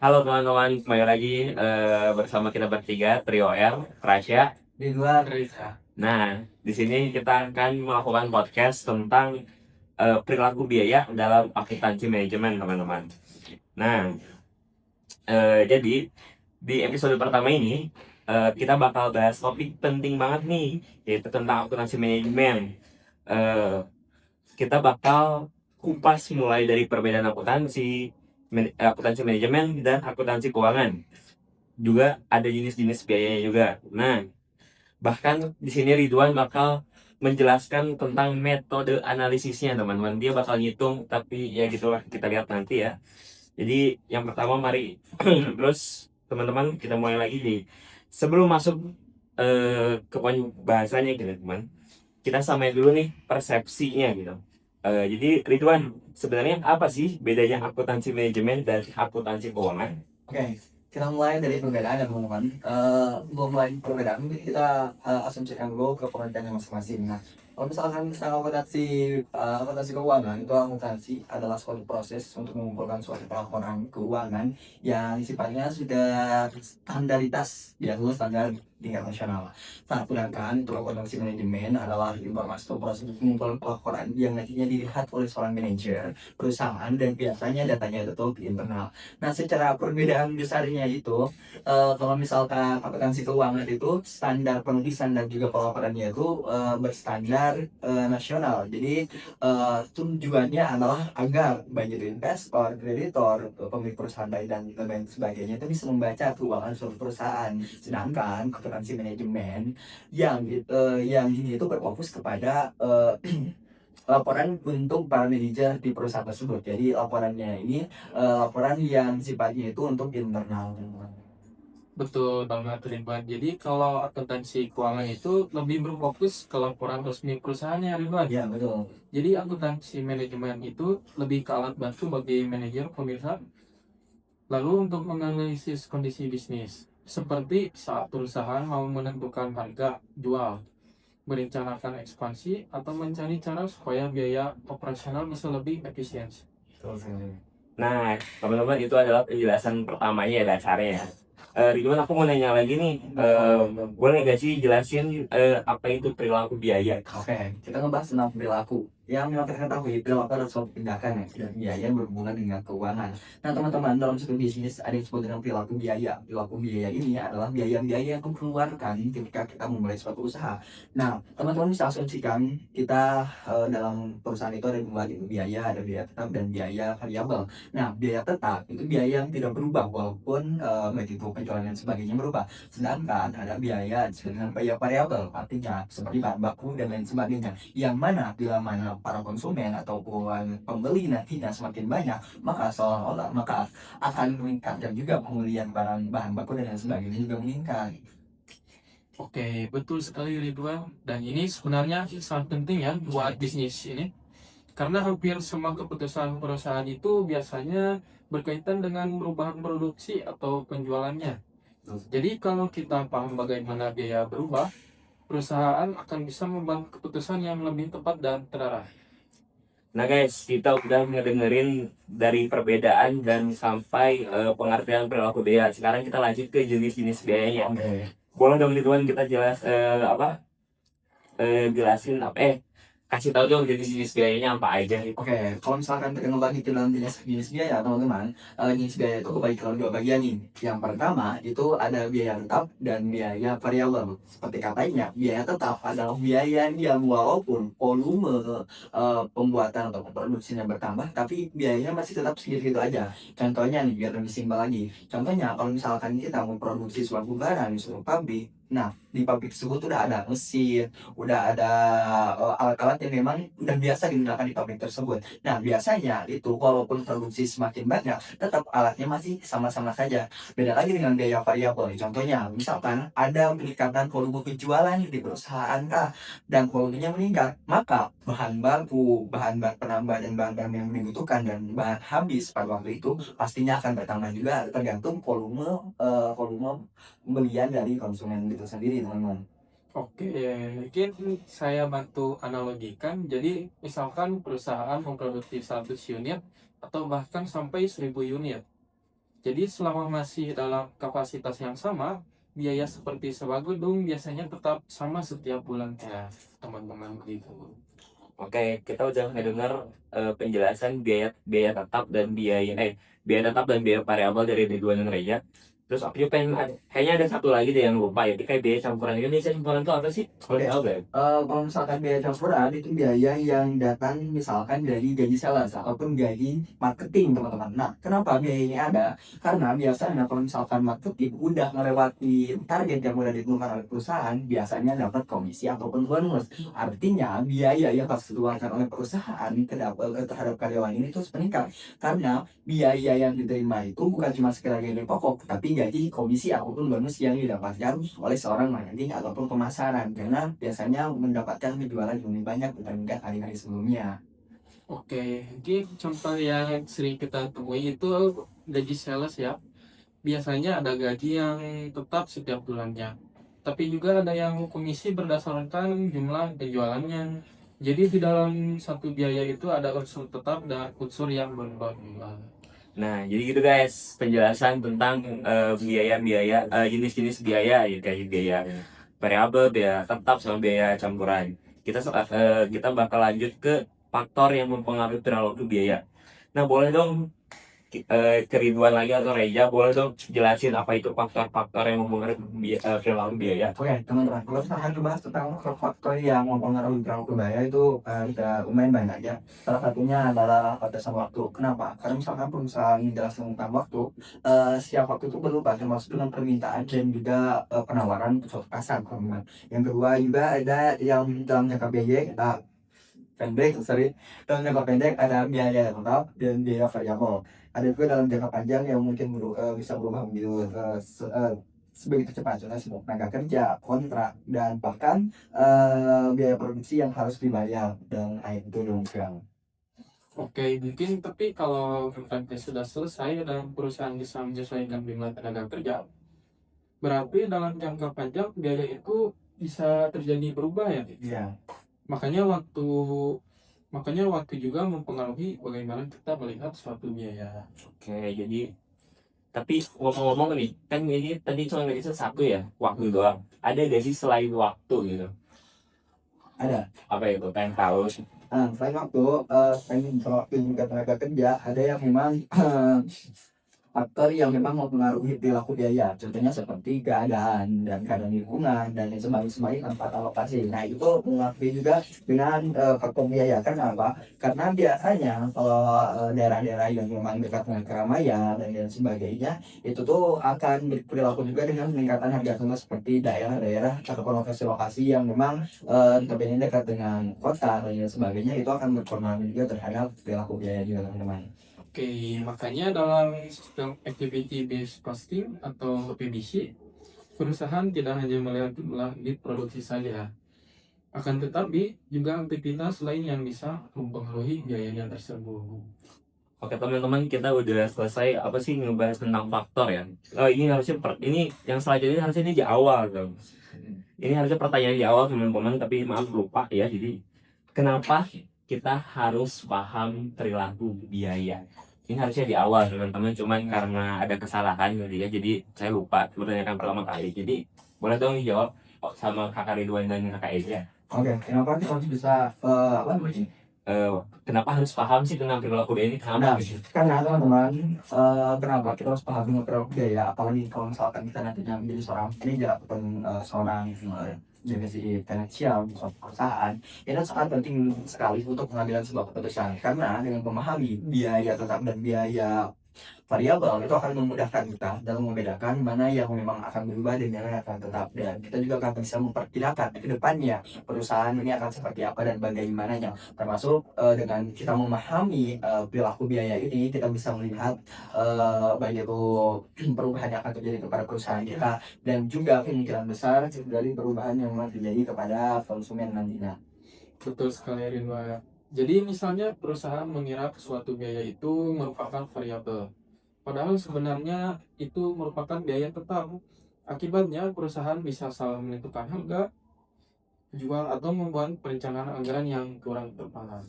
Halo teman-teman, kembali lagi bersama kita bertiga, Trio R, Rasya. Di luar Risa. Nah, di sini kita akan melakukan podcast tentang perilaku biaya dalam akuntansi manajemen, teman-teman. Nah, jadi di episode pertama ini kita bakal bahas topik penting banget nih, yaitu tentang akuntansi manajemen. Eh, kita bakal kupas mulai dari perbedaan akuntansi manajemen dan akuntansi keuangan. Juga ada jenis-jenis biayanya juga. Nah, bahkan di sini Ridwan bakal menjelaskan tentang metode analisisnya, teman-teman. Dia bakal ngitung, tapi ya gitulah, kita lihat nanti ya. Jadi yang pertama mari terus teman-teman kita mulai lagi nih. Sebelum masuk ke poin bahasanya gitu, teman. Kita samain dulu nih persepsinya gitu. Jadi Ridwan, sebenarnya apa sih bedanya akuntansi manajemen dan akuntansi keuangan? Oke, kita mulai dari perbedaan ya teman-teman. Mulai perbedaan mungkin kita asumsikan dulu ke pengertiannya masing-masing. Nah, kalau misalkan akuntansi akuntansi keuangan itu akuntansi adalah suatu proses untuk mengumpulkan suatu laporan keuangan yang sifatnya sudah standaritas, ya standar tingkat nasional. Nah, sedangkan untuk akuntansi manajemen adalah informasi atau proses pengumpulan laporan yang nantinya dilihat oleh seorang manajer perusahaan dan biasanya datanya itu di internal. Nah, secara perbedaan besarnya itu, kalau misalkan akuntansi keuangan itu standar penulisan dan juga pelaporannya itu berstandar nasional. Jadi tujuannya adalah agar baik itu investor, kreditor, pemilik perusahaan baik dan lain sebagainya itu bisa membaca keuangan suatu perusahaan. Sedangkan akuntansi manajemen yang ini itu berfokus kepada laporan untuk para manajer di perusahaan tersebut. Jadi laporannya ini laporan yang sifatnya itu untuk internal. Betul banget Ridwan. Jadi kalau akuntansi keuangan itu lebih berfokus ke laporan resmi perusahaannya Ridwan. Ya, betul. Jadi akuntansi manajemen itu lebih ke alat bantu bagi manajer pemirsa. Lalu untuk menganalisis kondisi bisnis, seperti saat perusahaan mau menentukan harga jual, merencanakan ekspansi, atau mencari cara supaya biaya operasional bisa lebih efisien. Nah, teman-teman itu adalah penjelasan pertamanya ya dasarnya ya. Ridwan, aku mau nanya lagi nih, boleh gak sih jelasin apa itu perilaku biaya? Oke, kita ngebahas tentang perilaku. Yang memang kita ketahui, perilaku adalah suatu tindakan ya, dan biaya berhubungan dengan keuangan. Nah, teman-teman, dalam suatu bisnis ada yang disebut dengan perilaku biaya. Perilaku biaya ini adalah biaya-biaya yang dikeluarkan ketika kita memulai suatu usaha. Nah, teman-teman bisa asumsikan kita dalam perusahaan itu ada dua gitu, biaya, ada biaya tetap dan biaya variabel. Nah, biaya tetap itu biaya yang tidak berubah walaupun baik itu penjualan dan sebagainya berubah. Sedangkan ada biaya dengan biaya variabel, artinya seperti bahan baku dan lain sebagainya. Yang mana bila mana para konsumen ataupun pembeli nantinya semakin banyak, maka seolah-olah maka akan meningkat dan juga pembelian barang bahan baku dan lain sebagainya juga meningkat. Oke, betul sekali Ridwan. Dan ini sebenarnya sangat penting ya buat bisnis ini. Karena hampir semua keputusan perusahaan itu biasanya berkaitan dengan perubahan produksi atau penjualannya. Jadi kalau kita paham bagaimana biaya berubah, perusahaan akan bisa membuat keputusan yang lebih tepat dan terarah. Nah guys, kita udah ngedengerin dari perbedaan dan sampai pengertian perilaku biaya. Sekarang kita lanjut ke jenis-jenis biayanya. Oke. Boleh dong Ridwan kita jelasin kasih tahu dong jenis-jenis biayanya apa aja gitu. Oke, kalau misalkan kita ngebagi ke dalam jenis biaya, teman-teman, jenis biaya itu kebagi dalam dua bagian nih. Yang pertama itu ada biaya tetap dan biaya variabel. Seperti katanya, biaya tetap adalah biaya yang walaupun volume pembuatan atau produksinya bertambah, tapi biayanya masih tetap segitu-gitu aja. Contohnya nih, biar lebih simpel lagi. Contohnya, kalau misalkan kita memproduksi suatu barang di suatu pabrik, nah di pabrik tersebut udah ada mesin, udah ada alat-alat yang memang udah biasa digunakan di pabrik tersebut. Nah, biasanya itu walaupun produksi semakin banyak, tetap alatnya masih sama-sama saja. Beda lagi dengan biaya variabel. Contohnya, misalkan ada peningkatan volume penjualan di perusahaan kah, dan volumenya meningkat, maka bahan baku, bahan penambah dan bahan-bahan yang dibutuhkan dan bahan habis pada waktu itu pastinya akan bertambah juga tergantung volume pembelian dari konsumen itu sendiri, teman-teman. Oke, mungkin saya bantu analogikan. Jadi, misalkan perusahaan memproduksi 100 unit atau bahkan sampai 1000 unit. Jadi selama masih dalam kapasitas yang sama, biaya seperti sewa gedung biasanya tetap sama setiap bulannya, teman-teman gitu. Oke, kita udah ngedenger penjelasan biaya biaya tetap dan biaya tetap dan biaya variabel dari Ridwan dan Reja. Terus aku juga kayaknya ada satu lagi deh yang lupa ya, itu kayak biaya campuran. Biaya campuran itu apa sih? Boleh tahu gak? Kalau misalkan biaya campuran itu biaya yang datang misalkan dari gaji sales ataupun gaji marketing teman-teman. Nah, kenapa biaya ini ada? Karena biasanya kalau misalkan marketing udah melewati target yang udah ditentukan oleh perusahaan, biasanya dapat komisi ataupun bonus. Artinya biaya yang harus dikeluarkan oleh perusahaan terhadap karyawan ini terus meningkat. Karena biaya yang diterima itu bukan cuma sekedar gaji pokok, tapi gaji, komisi ataupun bonus yang didapatkan oleh seorang marketing ataupun pemasaran, karena biasanya mendapatkan penjualan yang lebih banyak dibandingkan hari-hari sebelumnya. Oke, jadi contoh yang sering kita temui itu gaji sales ya. Biasanya ada gaji yang tetap setiap bulannya. Tapi juga ada yang komisi berdasarkan jumlah penjualannya. Jadi di dalam satu biaya itu ada unsur tetap dan unsur yang berubah-ubah. Nah, jadi gitu guys, penjelasan tentang biaya-biaya, jenis-jenis biaya, ya kayak biaya variabel, biaya tetap, sama biaya campuran. Kita bakal lanjut ke faktor yang mempengaruhi perilaku biaya. Nah, boleh dong ke Ridwan lagi atau Reja, boleh dong jelasin apa itu faktor-faktor yang mempengaruhi perilaku biaya. Oke, teman-teman, kalau misalkan membahas tentang faktor yang mempengaruhi perilaku biaya itu udah lumayan banyak ya. Salah satunya adalah batasan waktu. Kenapa? Karena misalkan perusahaan menjelaskan tentang waktu, setiap waktu itu berubah termasuk dengan permintaan dan juga penawaran suatu pasar, teman-teman. Yang kedua juga ada yang dalam jangka dalam jangka pendek ada biaya tetap dan biaya variabel. Ada juga dalam jangka panjang yang mungkin bisa berubah menjadi sebegitu cepat, contohnya sebuah tenaga kerja, kontrak, dan bahkan biaya produksi yang harus dibayar dan naik turun juga. Oke, mungkin tapi kalau kontraknya sudah selesai dan perusahaan bisa menyesuaikan jumlah tenaga kerja, berarti dalam jangka panjang biaya itu bisa terjadi berubah ya. Iya. Makanya waktu makanya waktu juga mempengaruhi bagaimana kita melihat suatu biaya. Oke, jadi tapi ngomong-ngomong nih, kan ini tadi cuma nggak satu ya, waktu doang. Ada gak sih selain waktu gitu? Ada. Apa itu? Pengen tahu. Selain waktu juga tenaga kerja, ada yang memang faktor yang memang mempengaruhi perilaku biaya, contohnya seperti keadaan dan keadaan lingkungan dan lain sebagainya tempat alokasi. Nah, itu mengaruhi juga dengan faktor biaya. Kenapa? Karena biasanya kalau daerah-daerah yang memang dekat dengan keramaian dan lain sebagainya, itu tuh akan berperilaku juga dengan peningkatan harga, sama seperti daerah-daerah atau lokasi-lokasi yang memang notabene dekat dengan kota dan lain sebagainya, itu akan berpengaruh juga terhadap perilaku biaya juga, teman-teman. Oke, makanya dalam sistem activity based costing atau PBC, perusahaan tidak hanya melihat jumlah bit produksi saja, akan tetapi juga aktivitas lain yang bisa mempengaruhi biayanya tersebut. Oke teman-teman, kita udah selesai apa sih ngebahas tentang faktor ya. Oh ini harusnya ini yang selanjutnya harusnya ini di awal dong. Ini harusnya pertanyaan di awal teman-teman, tapi maaf lupa ya. Jadi kenapa kita harus paham perilaku biaya? Ini harusnya di awal teman-teman, cuman karena ada kesalahan gitu ya. Jadi saya lupa menanyakan pertama kali. Jadi boleh dong dijawab sama kakak Ridwan dan kakak Eja. Oke, kenapa kita harus bisa apa namanya? Eh, Kenapa harus paham sih tentang perilaku biaya ini? Kenapa Nah, gitu? karena teman-teman, kenapa kita harus paham perilaku biaya? Apalagi kalau misalkan kita nantinya menjadi seorang manajer ataupun seorang divisi finansial di suatu perusahaan, itu sangat penting sekali untuk pengambilan sebuah keputusan. Karena dengan memahami biaya tetap dan biaya variabel, itu akan memudahkan kita dalam membedakan mana yang memang akan berubah dan mana yang akan tetap, dan kita juga akan bisa memperkirakan ke depannya perusahaan ini akan seperti apa dan bagaimananya, termasuk dengan kita memahami perilaku biaya ini, kita bisa melihat baik itu perubahan yang akan terjadi kepada perusahaan kita dan juga kemungkinan besar dari perubahan yang akan terjadi kepada konsumen nantinya. Betul sekali Ridwan. Jadi misalnya perusahaan mengira suatu biaya itu merupakan variabel, padahal sebenarnya itu merupakan biaya tetap. Akibatnya perusahaan bisa salah menentukan harga, jual atau membuat perencanaan anggaran yang kurang tepat.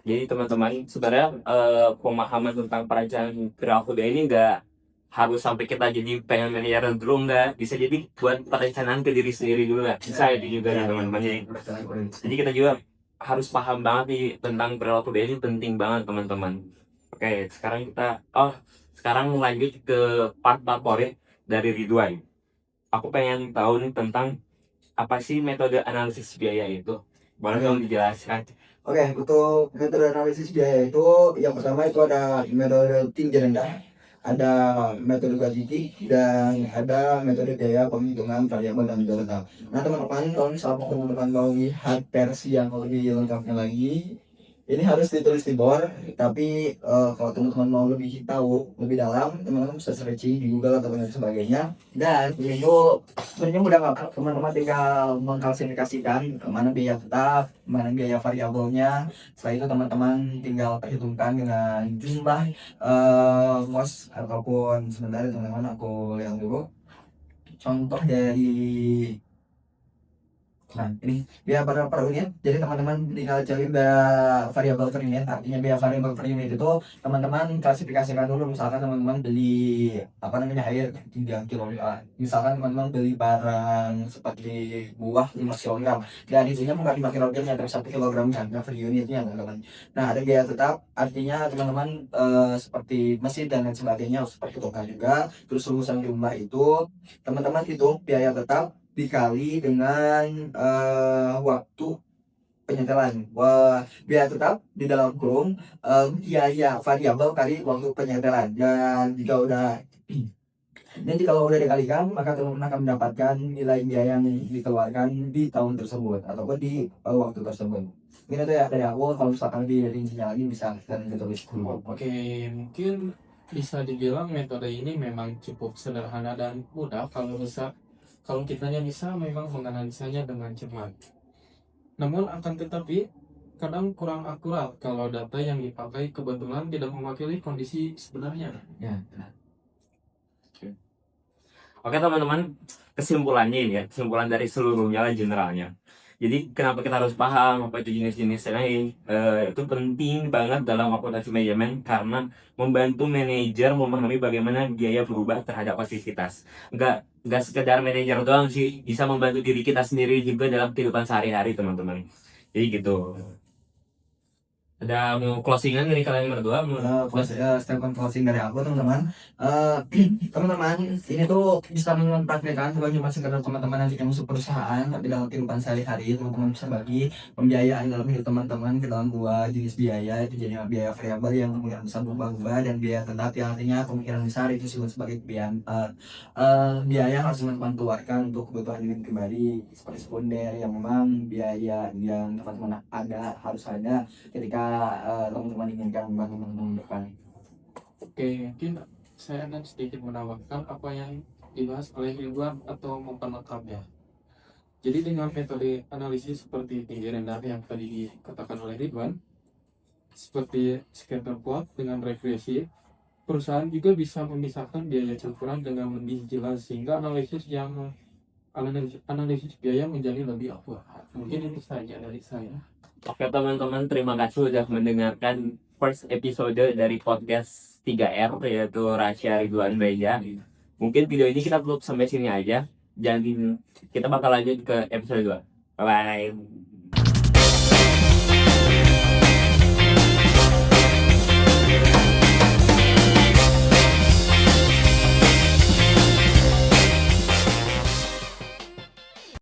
Jadi teman-teman sebenarnya pemahaman tentang perencanaan perilaku dia ini nggak harus sampai kita jadi pengen manajer dulu enggak, bisa jadi buat perencanaan ke diri sendiri dulu lah, bisa itu juga ya teman-teman. Jadi kita juga harus paham banget nih tentang perilaku BI ini, penting banget teman-teman. Oke, sekarang lanjut ke part favorit dari Ridwan. Aku pengen tahu nih tentang apa sih metode analisis biaya itu? Boleh dong dijelaskan? Oke, untuk metode analisis biaya itu yang pertama itu ada metode tinggi rendah, ada metode gaji tinggi, dan ada metode biaya penghitungan variabel dan juga tetap. Nah teman-teman, kalau misalnya teman-teman mau lihat versi yang lebih lengkapnya lagi, ini harus ditulis di board. Tapi kalau teman-teman mau lebih tahu lebih dalam, teman-teman bisa searching di Google atau lain sebagainya. Dan ini itu sebenarnya mudah banget, teman-teman tinggal mengklasifikasikan mana biaya tetap, mana biaya variabelnya. Setelah itu teman-teman tinggal perhitungkan dengan jumlah mos ataupun, sebentar teman-teman aku lihat dulu contoh dari. Nah, ini biaya per unit. Jadi teman-teman tinggal cari biaya variabel per unit. Artinya biaya variabel per unit itu teman-teman klasifikasikan dulu. Misalkan teman-teman beli air 3 kilo. Misalkan teman-teman beli barang seperti buah 5 kg. Dan isinya bukan 5 kg tapi 1 kg harga per unitnya, teman-teman. Nah, ada biaya tetap. Artinya teman-teman seperti mesin dan lain sebagainya harus perhitungkan juga. Terus rumusan jumlah itu teman-teman hitung biaya tetap dikali dengan waktu penyetelan. Biaya tetap di dalam kurung biaya variabel kali waktu penyetelan. Dan jika udah nanti kalau udah dikalikan, maka teman-teman akan mendapatkan nilai biaya yang dikeluarkan di tahun tersebut ataupun di waktu tersebut. Mungkin itu ya dari aku. Kalau misalkan lebih dari intinya lagi bisa kalian tulis dulu. Oke, mungkin bisa dibilang metode ini memang cukup sederhana dan mudah kalau kitanya bisa memang menganalisanya dengan cermat. Namun akan tetapi kadang kurang akurat kalau data yang dipakai kebetulan tidak mewakili kondisi sebenarnya. Ya. Oke teman-teman, kesimpulannya ini ya, kesimpulan dari seluruhnya lah generalnya. Jadi kenapa kita harus paham apa itu jenis-jenis lain, itu penting banget dalam akuntansi manajemen karena membantu manajer memahami bagaimana biaya berubah terhadap aktivitas. Nggak sekedar manajer doang sih, bisa membantu diri kita sendiri juga dalam kehidupan sehari-hari teman-teman. Jadi gitu. Ada mau closingan dari kalian berdua? Statement closing dari aku teman-teman. Teman-teman ini tuh bisa mempraktekkan bukan cuma sekedar teman-teman nanti masuk perusahaan, tapi dalam kehidupan sehari-hari teman-teman bisa bagi pembiayaan dalam hidup teman-teman ke dalam dua jenis biaya. Itu jadi biaya variabel yang kemungkinan besar berubah-ubah, dan biaya tetap yang artinya kemungkinan besar itu disebut sebagai biaya yang harus teman-teman keluarkan untuk kebutuhan hidup pribadi seperti sekunder, yang memang biaya yang teman-teman harus ada ketika teman-teman inginkan membangun teman-teman depan. Oke, mungkin saya akan sedikit menambahkan apa yang dibahas oleh Ridwan atau memperlengkapnya. Jadi dengan metode analisis seperti tinggi rendah yang tadi dikatakan oleh Ridwan, seperti scatter plot dengan regresi, perusahaan juga bisa memisahkan biaya campuran dengan lebih jelas sehingga analisis biaya menjadi lebih akurat. Mungkin itu saja dari saya. Oke teman-teman, terima kasih sudah mendengarkan first episode dari podcast 3R yaitu Rasya Ridwan Reja. Mungkin video ini kita tutup sampai sini aja. Dan kita bakal lanjut ke episode 2. Bye bye.